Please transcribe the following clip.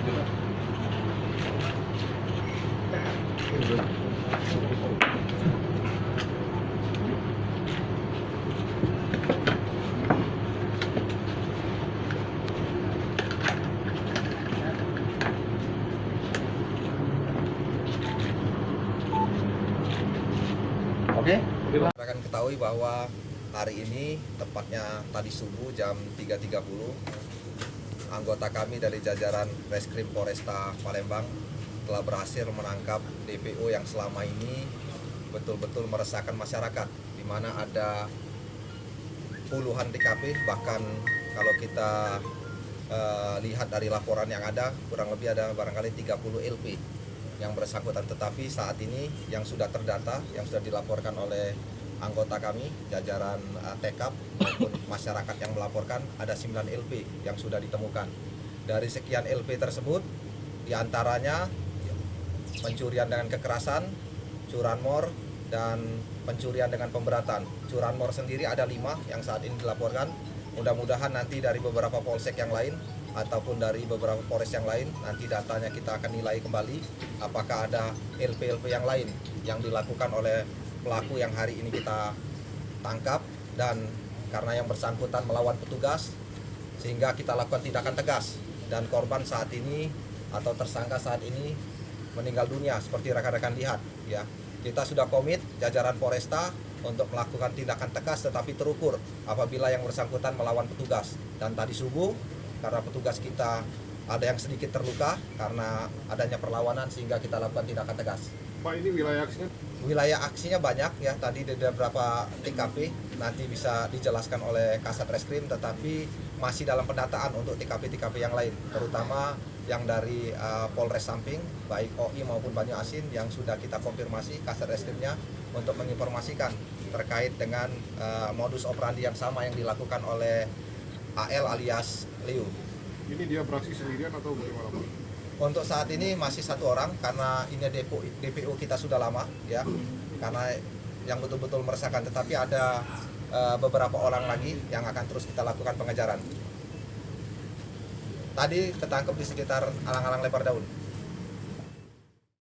Oke. Kita akan ketahui bahwa hari ini tepatnya tadi subuh jam 3.30 anggota kami dari jajaran Reskrim Polresta Palembang telah berhasil menangkap DPO yang selama ini betul-betul meresahkan masyarakat, di mana ada puluhan TKP, bahkan kalau kita lihat dari laporan yang ada kurang lebih ada barangkali 30 LP yang bersangkutan. Tetapi saat ini yang sudah terdata, yang sudah dilaporkan oleh anggota kami, jajaran TKP maupun masyarakat yang melaporkan, ada 9 LP yang sudah ditemukan. Dari sekian LP tersebut, diantaranya pencurian dengan kekerasan, curanmor, dan pencurian dengan pemberatan. Curanmor sendiri ada 5 yang saat ini dilaporkan. Mudah-mudahan nanti dari beberapa polsek yang lain ataupun dari beberapa polres yang lain, nanti datanya kita akan nilai kembali apakah ada LP-LP yang lain yang dilakukan oleh pelaku yang hari ini kita tangkap, dan karena yang bersangkutan melawan petugas sehingga kita lakukan tindakan tegas, dan korban saat ini atau tersangka saat ini meninggal dunia seperti rekan-rekan lihat ya. Kita sudah komit jajaran Polresta untuk melakukan tindakan tegas tetapi terukur apabila yang bersangkutan melawan petugas. Dan tadi subuh karena petugas kita ada yang sedikit terluka karena adanya perlawanan sehingga kita lakukan tindakan tegas. Pak, ini wilayah aksinya? Wilayah aksinya banyak ya, tadi ada beberapa TKP, nanti bisa dijelaskan oleh Kasat Reskrim, tetapi masih dalam pendataan untuk TKP-TKP yang lain, terutama yang dari Polres Samping, baik OI maupun Banyu Asin yang sudah kita konfirmasi Kasat Reskrimnya untuk menginformasikan terkait dengan modus operandi yang sama yang dilakukan oleh AL alias Leo. Ini dia beraksi sendirian atau bagaimana, Pak? Untuk saat ini masih 1 orang karena ini DPO kita sudah lama ya, karena yang betul-betul meresahkan, tetapi ada beberapa orang lagi yang akan terus kita lakukan pengejaran. Tadi ketangkep di sekitar alang-alang Lepar Daun.